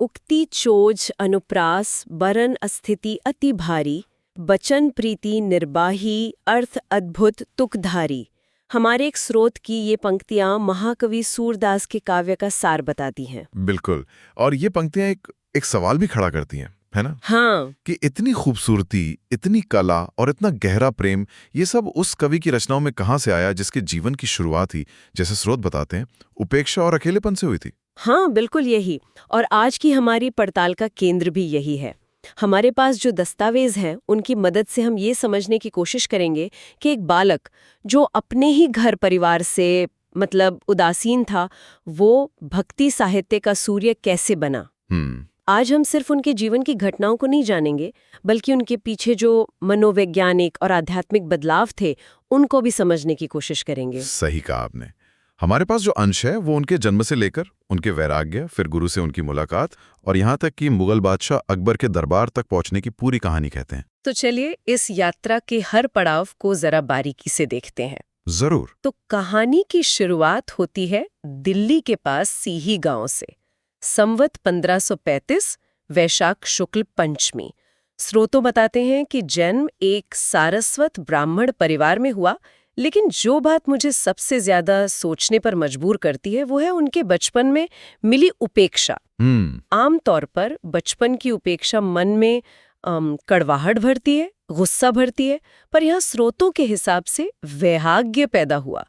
उक्ति चोज अनुप्रास बरन अस्थिति अति भारी, बचन प्रीति निर्बाही अर्थ अद्भुत तुकधारी। हमारे एक स्रोत की ये पंक्तियां महाकवि सूरदास के काव्य का सार बताती हैं। बिल्कुल। और ये पंक्तियां एक सवाल भी खड़ा करती हैं, है ना? हाँ, कि इतनी खूबसूरती, इतनी कला और इतना गहरा प्रेम, ये सब उस कवि की रचनाओं में कहाँ से आया जिसके जीवन की शुरुआत ही, जैसे स्रोत बताते हैं, उपेक्षा और अकेलेपन से हुई थी। हाँ, बिल्कुल यही। और आज की हमारी पड़ताल का केंद्र भी यही है। हमारे पास जो दस्तावेज हैं, उनकी मदद से हम ये समझने की कोशिश करेंगे कि एक बालक जो अपने ही घर परिवार से उदासीन था, वो भक्ति साहित्य का सूर्य कैसे बना। आज हम सिर्फ उनके जीवन की घटनाओं को नहीं जानेंगे, बल्कि उनके पीछे जो मनोवैज्ञानिक और आध्यात्मिक बदलाव थे, उनको भी समझने की कोशिश करेंगे। सही कहा आपने। हमारे पास जो अंश है वो उनके जन्म से लेकर उनके वैराग्य, फिर गुरु से उनकी मुलाकात और यहाँ तक कि मुगल बादशाह अकबर के दरबार तक पहुँचने की पूरी कहानी कहते हैं। तो चलिए इस यात्रा के हर पड़ाव को जरा बारीकी से देखते हैं। जरूर। तो कहानी की शुरुआत होती है दिल्ली के पास सीही गांव से। संवत 1535 वैशाख शुक्ल पंचमी। स्रोतों बताते हैं कि जन्म एक सारस्वत ब्राह्मण परिवार में हुआ, लेकिन जो बात मुझे सबसे ज्यादा सोचने पर मजबूर करती है वो है उनके बचपन में मिली उपेक्षा। आमतौर पर बचपन की उपेक्षा मन में कड़वाहट भरती है, गुस्सा भरती है, पर यहाँ स्रोतों के हिसाब से वैराग्य पैदा हुआ।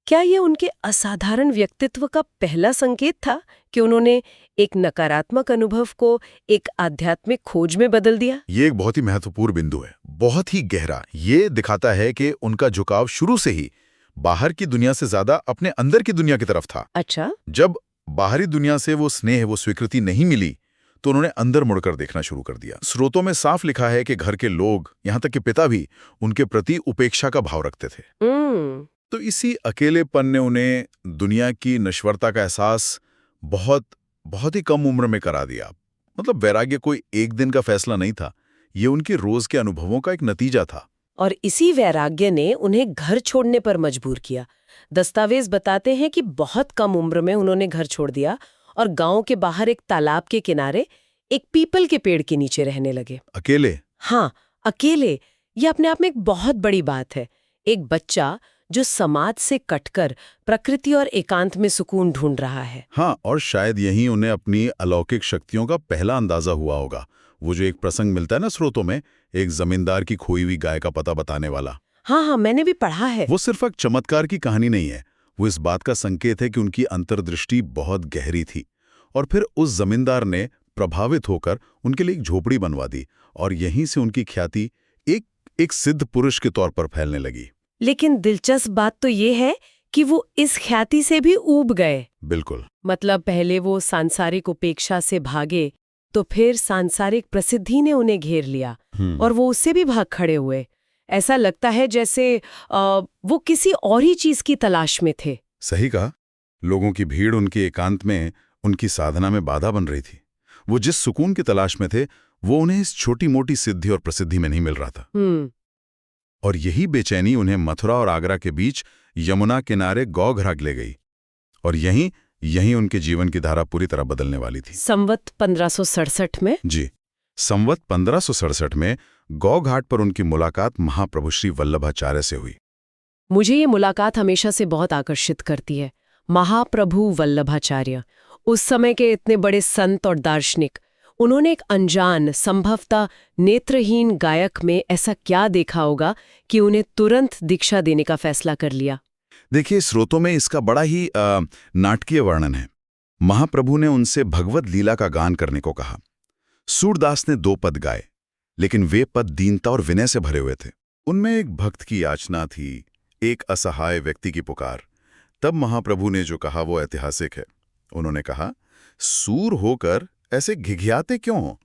क्या ये उनके असाधारण व्यक्तित्व का पहला संकेत था कि उन्होंने एक नकारात्मक अनुभव को एक आध्यात्मिक खोज में बदल दिया? ये एक बहुत ही महत्वपूर्ण बिंदु है, बहुत ही गहरा। ये दिखाता है कि उनका झुकाव शुरू से ही बाहर की दुनिया से ज्यादा अपने अंदर की दुनिया की तरफ था। अच्छा। जब बाहरी दुनिया से वो स्नेह, वो स्वीकृति नहीं मिली, तो उन्होंने अंदर मुड़कर देखना शुरू कर दिया। स्रोतों में साफ लिखा है कि घर के लोग, यहाँ तक कि पिता भी, उनके प्रति उपेक्षा का भाव रखते थे। तो इसी अकेलेपन ने उन्हें दुनिया की नश्वरता का एहसास बहुत ही कम उम्र में करा दिया। वैराग्य कोई एक दिन का फैसला नहीं था, ये उनके रोज के अनुभवों का एक नतीजा था। और इसी वैराग्य ने उन्हें घर छोड़ने पर मजबूर किया। दस्तावेज बताते हैं कि बहुत कम उम्र में उन्होंने घर छोड़ दिया और गांव के बाहर एक तालाब के किनारे एक पीपल के पेड़ के नीचे रहने लगे। अकेले? हाँ, अकेले। ये अपने आप में एक बहुत बड़ी बात है। एक बच्चा जो समाज से कटकर प्रकृति और एकांत में सुकून ढूंढ रहा है। हाँ, और शायद यही उन्हें अपनी अलौकिक शक्तियों का पहला अंदाजा हुआ होगा। वो जो एक प्रसंग मिलता है ना स्रोतों में, एक जमींदार की खोई हुई गाय का पता बताने वाला। हाँ, मैंने भी पढ़ा है। वो सिर्फ एक चमत्कार की कहानी नहीं है, वो इस बात का संकेत है कि उनकी अंतर्दृष्टि बहुत गहरी थी। और फिर उस जमींदार ने प्रभावित होकर उनके लिए एक झोपड़ी बनवा दी और यहीं से उनकी ख्याति एक सिद्ध पुरुष के तौर पर फैलने लगी। लेकिन दिलचस्प बात तो ये है कि वो इस ख्याति से भी ऊब गए। बिल्कुल। पहले वो सांसारिक उपेक्षा से भागे, तो फिर सांसारिक प्रसिद्धि ने उन्हें घेर लिया और वो उससे भी भाग खड़े हुए। ऐसा लगता है जैसे वो किसी और ही चीज की तलाश में थे। सही कहा। लोगों की भीड़ उनके एकांत में, उनकी साधना में बाधा बन रही थी। वो जिस सुकून की तलाश में थे, वो उन्हें इस छोटी मोटी सिद्धि और प्रसिद्धि में नहीं मिल रहा था। और यही बेचैनी उन्हें मथुरा और आगरा के बीच यमुना किनारे गौघराग ले गई और यहीं उनके जीवन की धारा पूरी तरह बदलने वाली थी। संवत 1567 में? जी, संवत 1567 में गौघाट पर उनकी मुलाकात महाप्रभु श्री वल्लभाचार्य से हुई। मुझे ये मुलाकात हमेशा से बहुत आकर्षित करती है। महाप्रभु वल्लभाचार्य, उस समय के इतने बड़े संत और दार्शनिक, उन्होंने एक अनजान, संभवतः नेत्रहीन गायक में ऐसा क्या देखा होगा कि उन्हें तुरंत दीक्षा देने का फैसला कर लिया? देखिए, स्रोतों में इसका बड़ा ही नाटकीय वर्णन है। महाप्रभु ने उनसे भगवत लीला का गान करने को कहा। सूरदास ने 2 पद गाए, लेकिन वे पद दीनता और विनय से भरे हुए थे। उनमें एक भक्त की याचना थी, एक असहाय व्यक्ति की पुकार। तब महाप्रभु ने जो कहा वो ऐतिहासिक है। उन्होंने कहा, सूर होकर ऐसे घिघियाते क्यों हो?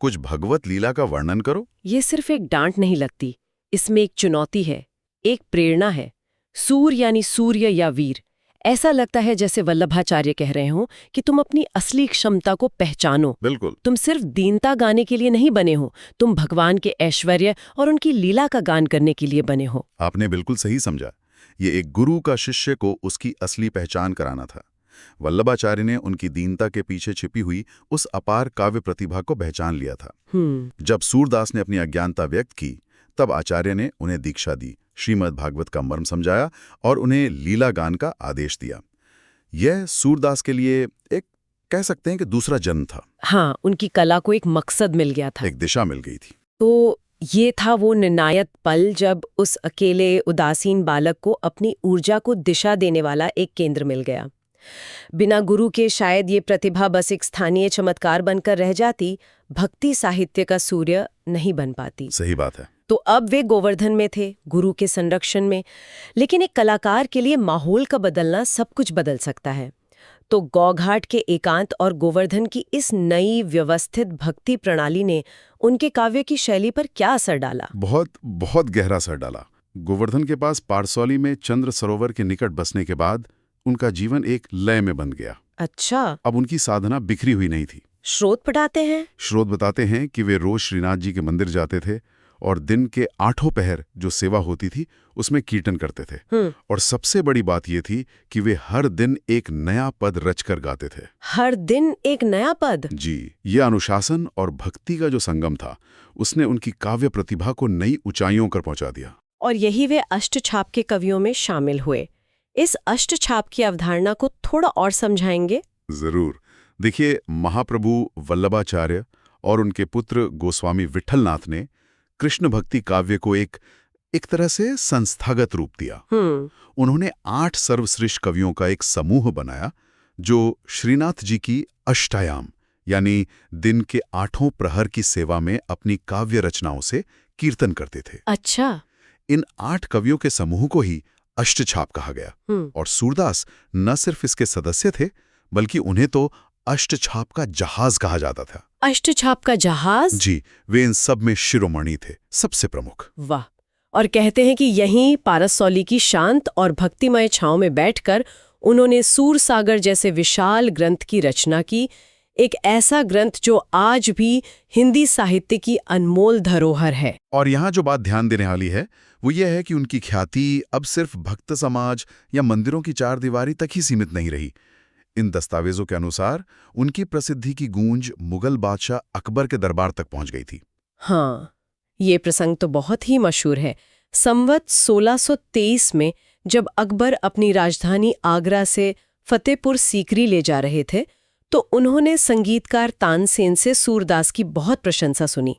कुछ भगवत लीला का वर्णन करो। ये सिर्फ एक डांट नहीं लगती, इसमें एक चुनौती है, एक प्रेरणा है। सूर यानी सूर्य या वीर। ऐसा लगता है जैसे वल्लभाचार्य कह रहे हो कि तुम अपनी असली क्षमता को पहचानो। बिल्कुल। तुम सिर्फ दीनता गाने के लिए नहीं बने हो, तुम भगवान के ऐश्वर्य और उनकी लीला का गान करने के लिए बने हो। आपने बिल्कुल सही समझा। ये एक गुरु का शिष्य को उसकी असली पहचान कराना था। वल्लभाचार्य ने उनकी दीनता के पीछे छिपी हुई उस अपार काव्य प्रतिभा को पहचान लिया था। जब सूरदास ने अपनी अज्ञानता व्यक्त की, तब आचार्य ने उन्हें दीक्षा दी, श्रीमद् भागवत का मर्म समझाया और उन्हें लीला गान का आदेश दिया। यह सूरदास के लिए एक कह सकते हैं कि दूसरा जन्म था। हाँ, उनकी कला को एक मकसद मिल गया था, एक दिशा मिल गई थी। तो ये था वो निर्णायक पल जब उस अकेले उदासीन बालक को अपनी ऊर्जा को दिशा देने वाला एक केंद्र मिल गया। बिना गुरु के शायद ये प्रतिभा बस एक स्थानीय चमत्कार बनकर रह जाती, भक्ति साहित्य का सूर्य नहीं बन पाती। सही बात है। तो अब वे गोवर्धन में थे, गुरु के संरक्षण में, लेकिन एक कलाकार के लिए माहौल का बदलना सब कुछ बदल सकता है। तो गौघाट के एकांत और गोवर्धन की इस नई व्यवस्थित भक्ति प्रणाली ने उनके काव्य की शैली पर क्या असर डाला? बहुत गहरा असर डाला। गोवर्धन के पास पारसौली में चंद्र सरोवर के निकट बसने के बाद उनका जीवन एक लय में बन गया। अच्छा। अब उनकी साधना बिखरी हुई नहीं थी। स्रोत बताते हैं कि वे रोज श्रीनाथ जी के मंदिर जाते थे और दिन के 8 पहर जो सेवा होती थी उसमें कीर्तन करते थे। और सबसे बड़ी बात ये थी कि वे हर दिन एक नया पद रचकर गाते थे। हर दिन एक नया पद? जी, ये अनुशासन और भक्ति का जो संगम था, उसने उनकी काव्य प्रतिभा को नई ऊंचाइयों पर पहुंचा दिया। और यही वे अष्टछाप के कवियों में शामिल हुए। इस अष्टछाप की अवधारणा को थोड़ा और समझाएंगे? जरूर। देखिए, महाप्रभु वल्लभाचार्य और उनके पुत्र गोस्वामी विट्ठलनाथ ने कृष्ण भक्ति काव्य को एक तरह से संस्थागत रूप दिया। उन्होंने 8 सर्वश्रेष्ठ कवियों का एक समूह बनाया जो श्रीनाथ जी की अष्टायाम यानी दिन के 8 प्रहर की सेवा में अपनी काव्य रचनाओं से कीर्तन करते थे। अच्छा। इन 8 कवियों के समूह को ही अष्टछाप कहा गया। और सूरदास न सिर्फ इसके सदस्य थे, बल्कि उन्हें तो अष्टछाप का जहाज कहा जाता था। अष्टछाप का जहाज? जी, वे इन सब में शिरोमणि थे, सबसे प्रमुख। वाह। और कहते हैं कि यहीं पारसौली की शांत और भक्तिमय छांव में बैठकर उन्होंने सूर सागर जैसे विशाल ग्रंथ की रचना की, एक ऐसा ग्रंथ जो आज भी हिंदी साहित्य की अनमोल धरोहर है। और यहाँ जो बात ध्यान देने वाली है वो ये है कि उनकी ख्याति अब सिर्फ भक्त समाज या मंदिरों की चारदीवारी तक ही सीमित नहीं रही। इन दस्तावेजों के अनुसार उनकी प्रसिद्धि की गूंज मुगल बादशाह अकबर के दरबार तक पहुंच गई थी। हाँ, ये प्रसंग तो बहुत ही मशहूर है। संवत 1623 में जब अकबर अपनी राजधानी आगरा से फतेहपुर सीकरी ले जा रहे थे, तो उन्होंने संगीतकार तानसेन से सूरदास की बहुत प्रशंसा सुनी।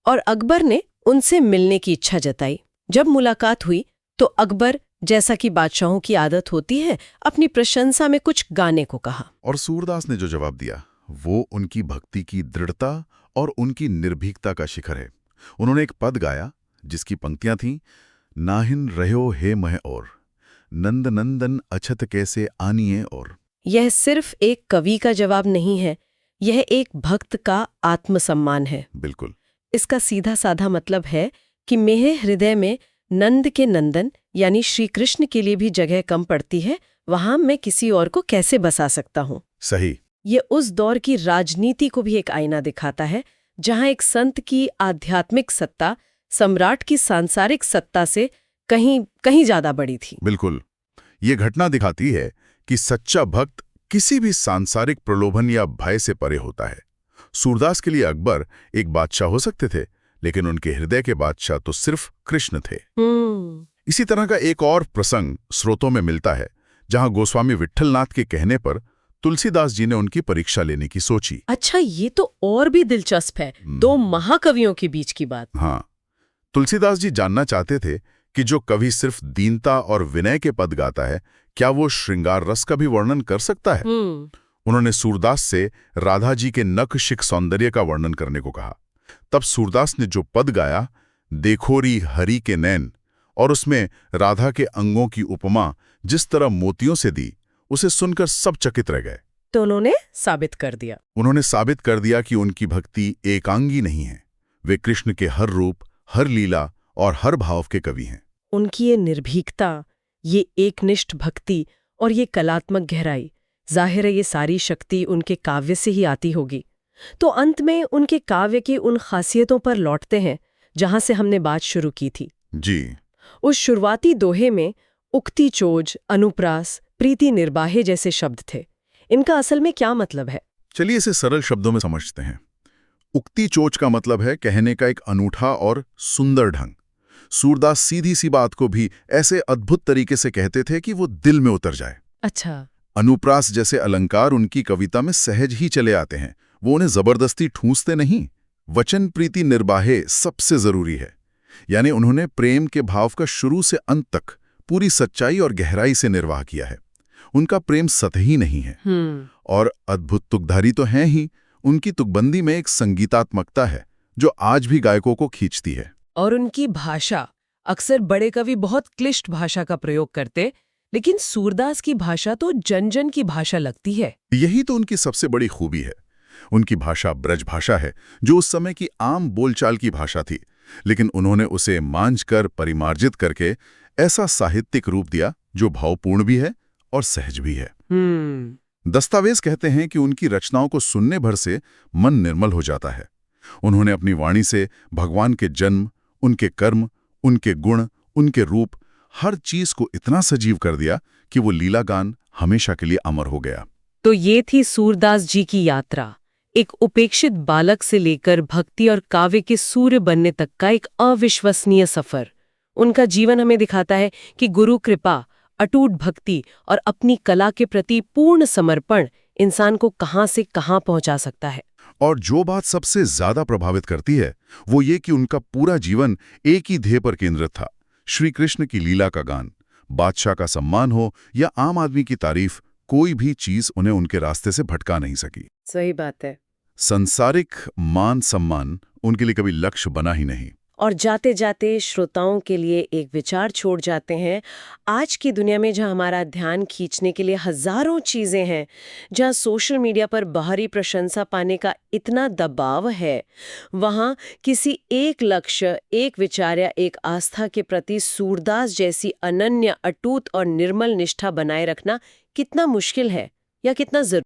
और अकबर ने उनसे मिलने की इच्छा जताई। जब मुलाकात हुई तो अकबर, जैसा कि बादशाहों की आदत होती है, अपनी प्रशंसा में कुछ गाने को कहा। और सूरदास ने जो जवाब दिया वो उनकी भक्ति की दृढ़ता और उनकी निर्भीकता का शिखर है। उन्होंने एक पद गाया जिसकी पंक्तियां थीं, नाहिन रह्यो हे मह और नंद नंदन अछत कैसे आनिए। और यह सिर्फ एक कवि का जवाब नहीं है, यह एक भक्त का आत्मसम्मान है। बिल्कुल। इसका सीधा साधा मतलब है कि मेरे हृदय में नंद के नंदन यानी श्री कृष्ण के लिए भी जगह कम पड़ती है, वहां मैं किसी और को कैसे बसा सकता हूँ। सही। ये उस दौर की राजनीति को भी एक आईना दिखाता है, जहां एक संत की आध्यात्मिक सत्ता सम्राट की सांसारिक सत्ता से कहीं ज्यादा बड़ी थी। बिल्कुल। ये घटना दिखाती है कि सच्चा भक्त किसी भी सांसारिक प्रलोभन या भय से परे होता है। सूरदास के लिए अकबर एक बादशाह हो सकते थे, लेकिन उनके हृदय के बादशाह तो सिर्फ कृष्ण थे। इसी तरह का एक और प्रसंग स्रोतों में मिलता है, जहां गोस्वामी विट्ठलनाथ के कहने पर तुलसीदास जी ने उनकी परीक्षा लेने की सोची। अच्छा, ये तो और भी दिलचस्प है। 2 महाकवियों के बीच की बात। हाँ, तुलसीदास जी जानना चाहते थे कि जो कवि सिर्फ दीनता और विनय के पद गाता है, क्या वो श्रृंगार रस का भी वर्णन कर सकता है। उन्होंने सूरदास से राधा जी के नख शिख सौंदर्य का वर्णन करने को कहा। तब सूरदास ने जो पद गाया, देखोरी हरि के नैन, और उसमें राधा के अंगों की उपमा जिस तरह मोतियों से दी, उसे सुनकर सब चकित रह गए। तो उन्होंने साबित कर दिया कि उनकी भक्ति एकांगी नहीं है, वे कृष्ण के हर रूप, हर लीला और हर भाव के कवि हैं। उनकी ये निर्भीकता, ये एकनिष्ठ भक्ति और ये कलात्मक गहराई, जाहिर है ये सारी शक्ति उनके काव्य से ही आती होगी। तो अंत में उनके काव्य की उन खासियतों पर लौटते हैं जहां से हमने बात शुरू की थी। जी। उस शुरुआती दोहे में उक्ति चोज, अनुप्रास, प्रीति निर्बाहे जैसे शब्द थे। इनका असल में क्या मतलब है? चलिए इसे सरल शब्दों में समझते हैं। उक्ति चोच का मतलब है कहने का एक अनूठा और सुंदर ढंग। सूरदास सीधी सी बात को भी ऐसे अद्भुत तरीके से कहते थे कि वो दिल में उतर जाए। अच्छा। अनुप्रास जैसे अलंकार उनकी कविता में सहज ही चले आते हैं, वो उन्हें जबरदस्ती ठूंसते नहीं। वचन प्रीति निर्बाहे सबसे जरूरी है, यानी उन्होंने प्रेम के भाव का शुरू से अंत तक पूरी सच्चाई और गहराई से निर्वाह किया है। उनका प्रेम सतही नहीं है। और अद्भुत तुकधारी तो हैं ही, उनकी तुकबंदी में एक संगीतात्मकता है जो आज भी गायकों को खींचती है। और उनकी भाषा, अक्सर बड़े कवि बहुत क्लिष्ट भाषा का प्रयोग करते, लेकिन सूरदास की भाषा तो जन जन की भाषा लगती है। यही तो उनकी सबसे बड़ी खूबी है। उनकी भाषा ब्रज भाषा है, जो उस समय की आम बोलचाल की भाषा थी, लेकिन उन्होंने उसे मांझ कर परिमार्जित करके ऐसा साहित्यिक रूप दिया जो भावपूर्ण भी है और सहज भी है। दस्तावेज कहते हैं कि उनकी रचनाओं को सुनने भर से मन निर्मल हो जाता है। उन्होंने अपनी वाणी से भगवान के जन्म, उनके कर्म, उनके गुण, उनके रूप, हर चीज को इतना सजीव कर दिया कि वो लीला गान हमेशा के लिए अमर हो गया। तो ये थी सूरदास जी की यात्रा, एक उपेक्षित बालक से लेकर भक्ति और काव्य के सूर्य बनने तक का एक अविश्वसनीय सफर। उनका जीवन हमें दिखाता है कि गुरु कृपा, अटूट भक्ति और अपनी कला के प्रति पूर्ण समर्पण इंसान को कहां से कहां पहुंचा सकता है। और जो बात सबसे ज्यादा प्रभावित करती है वो ये कि उनका पूरा जीवन एक ही ध्येय पर केंद्रित था, श्री कृष्ण की लीला का गान। बादशाह का सम्मान हो या आम आदमी की तारीफ, कोई भी चीज उन्हें उनके रास्ते से भटका नहीं सकी। सही बात है। संसारिक मान सम्मान उनके लिए कभी लक्ष्य बना ही नहीं। और जाते जाते श्रोताओं के लिए एक विचार छोड़ जाते हैं। आज की दुनिया में जहां हमारा ध्यान खींचने के लिए हजारों चीजें हैं, जहां सोशल मीडिया पर बाहरी प्रशंसा पाने का इतना दबाव है, वहां किसी एक लक्ष्य, एक विचार या एक आस्था के प्रति सूरदास जैसी अनन्य, अटूट और निर्मल निष्ठा बनाए रखना कितना मुश्किल है या कितना जरूरी